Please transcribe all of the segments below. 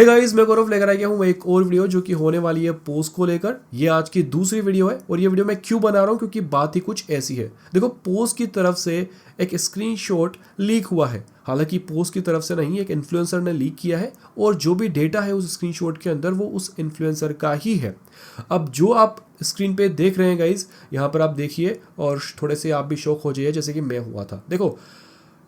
Hey guys, मैं गौरव लेकर आ गया हूँ एक और वीडियो जो कि होने वाली है पोज को लेकर। ये आज की दूसरी वीडियो है और ये वीडियो मैं क्यों बना रहा हूँ क्योंकि बात ही कुछ ऐसी है। देखो, पोज की तरफ से एक स्क्रीनशॉट लीक हुआ है। हालांकि पोज की तरफ से नहीं, एक इन्फ्लुएंसर ने लीक किया है और जो भी डेटा है उस स्क्रीनशॉट के अंदर वो उस इन्फ्लुएंसर का ही है। अब जो आप स्क्रीन पे देख रहे हैं गाइस, यहाँ पर आप देखिए और थोड़े से आप भी शौक हो जाइए जैसे कि मैं हुआ था। देखो,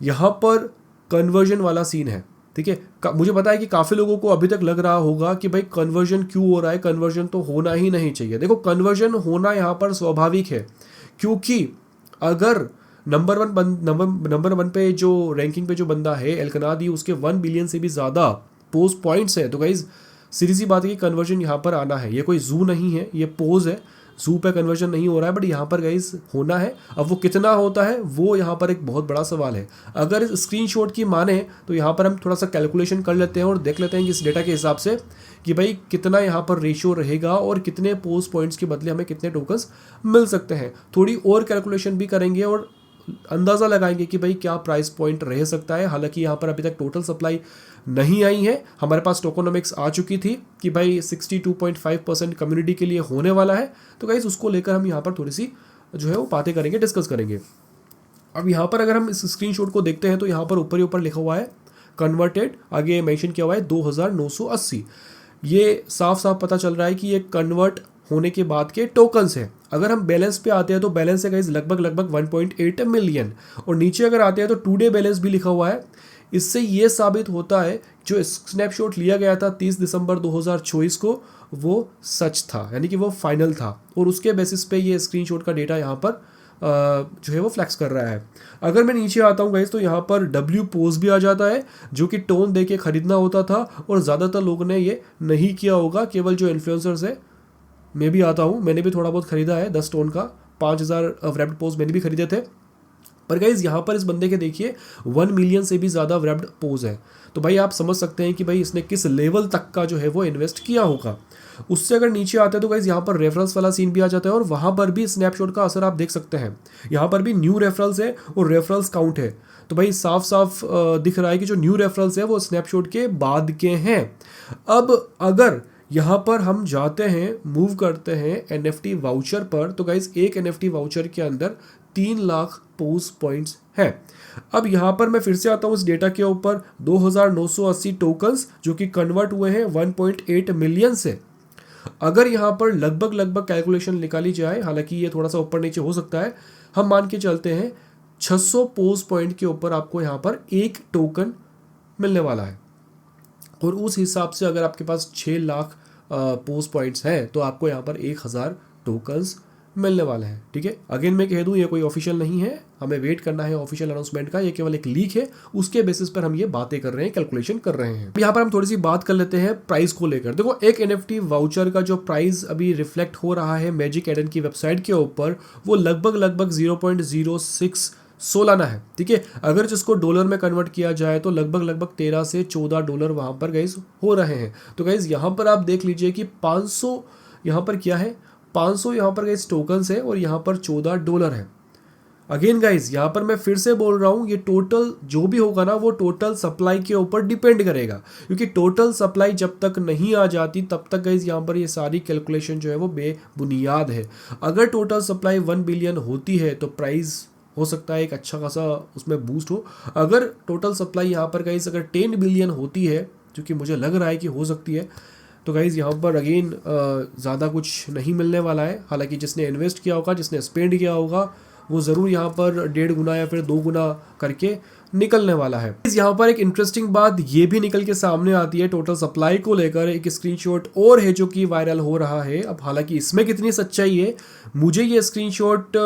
यहाँ पर कन्वर्जन वाला सीन है, ठीक है। मुझे पता है कि काफ़ी लोगों को अभी तक लग रहा होगा कि भाई कन्वर्जन क्यों हो रहा है, कन्वर्जन तो होना ही नहीं चाहिए। देखो, कन्वर्जन होना यहाँ पर स्वाभाविक है क्योंकि अगर नंबर वन पे जो रैंकिंग पे जो बंदा है एलकनादी, उसके 1 बिलियन से भी ज़्यादा पोस्ट पॉइंट्स हैं, तो गाइज सीधी सी बात है कि कन्वर्जन यहाँ पर आना है। ये कोई जू नहीं है, ये पोज है। जू पे कन्वर्जन नहीं हो रहा है बट यहाँ पर गाइज होना है। अब वो कितना होता है वो यहाँ पर एक बहुत बड़ा सवाल है। अगर इस स्क्रीनशॉट की माने तो यहाँ पर हम थोड़ा सा कैलकुलेशन कर लेते हैं और देख लेते हैं कि इस डेटा के हिसाब से कि भाई कितना यहाँ पर रेशियो रहेगा और कितने पोस्ट पॉइंट्स के बदले हमें कितने टोकन्स मिल सकते हैं। थोड़ी और कैलकुलेशन भी करेंगे और अंदाज़ा लगाएंगे कि भाई क्या प्राइस पॉइंट रह सकता है। हालांकि यहाँ पर अभी तक टोटल सप्लाई नहीं आई है, हमारे पास टोकोनॉमिक्स आ चुकी थी कि भाई 62.5% कम्युनिटी के लिए होने वाला है। तो गाइस उसको लेकर हम यहाँ पर थोड़ी सी जो है वो बातें करेंगे, डिस्कस करेंगे। अब यहाँ पर अगर हम इस स्क्रीनशॉट को देखते हैं तो यहाँ पर ऊपर ही ऊपर लिखा हुआ है कन्वर्टेड, आगे मेंशन किया हुआ है 2980। ये साफ साफ पता चल रहा है कि ये कन्वर्ट होने के बाद के टोकन्स हैं। अगर हम बैलेंस पे आते हैं तो बैलेंस है गाइस लगभग 1.8 मिलियन और नीचे अगर आते हैं तो टू डे बैलेंस भी लिखा हुआ है। इससे ये साबित होता है जो स्नैपशॉट लिया गया था 30 दिसंबर 2024 को वो सच था, यानी कि वो फाइनल था और उसके बेसिस पे ये स्क्रीनशॉट का डेटा यहाँ पर जो है वो फ्लैक्स कर रहा है। अगर मैं नीचे आता हूँ गाइस तो यहाँ पर W पोज भी आ जाता है जो कि टोन दे के खरीदना होता था और ज़्यादातर लोगों ने ये नहीं किया होगा, केवल जो इन्फ्लुएंसर्स है। मैं भी आता हूँ, मैंने भी थोड़ा बहुत खरीदा है 10 टोन का, 5000 रैप्ड पोज मैंने भी खरीदे थे। पर गाइज यहाँ पर इस बंदे के देखिए 1 मिलियन से भी ज़्यादा रैप्ड पोज है। तो भाई आप समझ सकते हैं कि भाई इसने किस लेवल तक का जो है वो इन्वेस्ट किया होगा। उससे अगर नीचे आते हैं तो गाइज यहाँ पर रेफरल्स वाला सीन भी आ जाता है और वहाँ पर भी स्नैपशॉट का असर आप देख सकते हैं। यहाँ पर भी न्यू रेफरल्स है और रेफरल्स काउंट है। तो भाई साफ साफ दिख रहा है कि जो न्यू रेफरल्स है वो स्नैपशॉट के बाद के हैं। अब अगर यहाँ पर हम जाते हैं, मूव करते हैं NFT वाउचर पर, तो गाइज एक NFT वाउचर के अंदर 3 लाख पोज पॉइंट्स हैं। अब यहाँ पर मैं फिर से आता हूँ इस डेटा के ऊपर, 2980 टोकन्स जो कि कन्वर्ट हुए हैं 1.8 मिलियन से। अगर यहाँ पर लगभग कैलकुलेशन निकाली जाए, हालांकि ये थोड़ा सा ऊपर नीचे हो सकता है, हम मान के चलते हैं 600 पोज पॉइंट के ऊपर आपको यहाँ पर एक टोकन मिलने वाला है। और उस हिसाब से अगर आपके पास 6 लाख पोस्ट पॉइंट्स हैं तो आपको यहाँ पर 1000 टोकन्स मिलने वाले हैं, ठीक है। अगेन मैं कह दूँ ये कोई ऑफिशियल नहीं है, हमें वेट करना है ऑफिशियल अनाउंसमेंट का। ये केवल एक लीक है, उसके बेसिस पर हम ये बातें कर रहे हैं, कैलकुलेशन कर रहे हैं। यहाँ पर हम थोड़ी सी बात कर लेते हैं प्राइस को लेकर। देखो, एक NFT वाउचर का जो प्राइस अभी रिफ्लेक्ट हो रहा है मैजिक एडन की वेबसाइट के ऊपर, वो लगभग 0.06 सोलाना है, ठीक है। अगर जिसको डॉलर में कन्वर्ट किया जाए तो लगभग 13 से 14 डॉलर वहाँ पर गाइज हो रहे हैं। तो गाइज यहाँ पर आप देख लीजिए कि 500 यहाँ पर क्या है, 500 यहाँ पर गाइज टोकन्स है और यहाँ पर 14 डॉलर है। अगेन गाइज यहाँ पर मैं फिर से बोल रहा हूँ, ये टोटल जो भी होगा ना वो टोटल सप्लाई के ऊपर डिपेंड करेगा, क्योंकि टोटल सप्लाई जब तक नहीं आ जाती तब तक गाइज यहाँ पर ये सारी कैलकुलेशन जो है वो बेबुनियाद है। अगर टोटल सप्लाई 1 बिलियन होती है तो प्राइस हो सकता है एक अच्छा खासा उसमें बूस्ट हो। अगर टोटल सप्लाई यहाँ पर गाइज अगर 10 बिलियन होती है, जो कि मुझे लग रहा है कि हो सकती है, तो गाइज यहाँ पर अगेन ज़्यादा कुछ नहीं मिलने वाला है। हालांकि जिसने इन्वेस्ट किया होगा, जिसने स्पेंड किया होगा, वो ज़रूर यहाँ पर 1.5 गुना या फिर 2 गुना करके निकलने वाला है। यहाँ पर एक इंटरेस्टिंग बात ये भी निकल के सामने आती है टोटल सप्लाई को लेकर। एक स्क्रीनशॉट और है जो कि वायरल हो रहा है। अब हालांकि इसमें कितनी सच्चाई है, मुझे ये स्क्रीनशॉट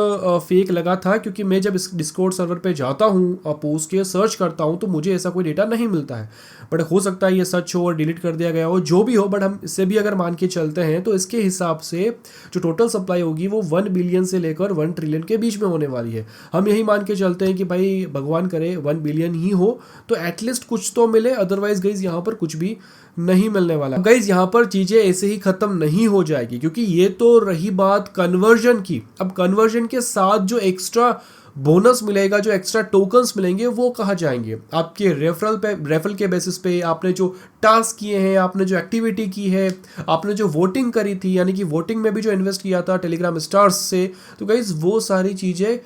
फेक लगा था क्योंकि मैं जब इस डिस्कॉर्ड सर्वर पे जाता हूँ, पोस्ट के सर्च करता हूँ तो मुझे ऐसा कोई डेटा नहीं मिलता है। बट हो सकता है ये सच हो और डिलीट कर दिया गया हो, जो भी हो। बट हम इससे भी अगर मान के चलते हैं तो इसके हिसाब से जो टोटल सप्लाई होगी वो 1 बिलियन से लेकर 1 ट्रिलियन के बीच में होने वाली है। हम यही मान के चलते हैं कि भाई भगवान करे 1 बिलियन ही हो तो एटलीस्ट कुछ तो मिले, अदरवाइज गाइज यहाँ पर कुछ भी नहीं मिलने वाला। गाइज यहाँ पर चीजें ऐसे ही खत्म नहीं हो जाएगी, क्योंकि ये तो रही बात कन्वर्जन की। अब कन्वर्जन के साथ जो एक्स्ट्रा बोनस मिलेगा, जो एक्स्ट्रा टोकन्स मिलेंगे वो कहाँ जाएंगे? आपके रेफरल के बेसिस पे आपने जो टास्क किए हैं, आपने जो एक्टिविटी की है, आपने जो वोटिंग करी थी, यानी कि वोटिंग में भी जो इन्वेस्ट किया था टेलीग्राम स्टार्स से, तो गाइज वो सारी चीज़ें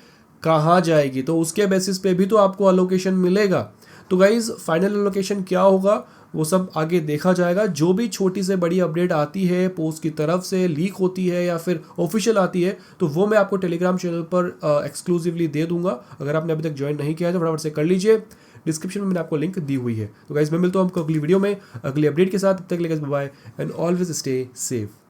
कहाँ जाएगी? तो उसके बेसिस पे भी तो आपको अलोकेशन मिलेगा। तो गाइज फाइनल अलोकेशन क्या होगा वो सब आगे देखा जाएगा। जो भी छोटी से बड़ी अपडेट आती है पोस्ट की तरफ से, लीक होती है या फिर ऑफिशियल आती है, तो वो मैं आपको टेलीग्राम चैनल पर एक्सक्लूसिवली दे दूंगा। अगर आपने अभी तक ज्वाइन नहीं किया है तो फटाफट से कर लीजिए, डिस्क्रिप्शन में मैंने आपको लिंक दी हुई है। तो गाइज मैं मिलता हूँ आपको अगली वीडियो में अगली अपडेट के साथ। तब तक के लिए bye and always stay safe.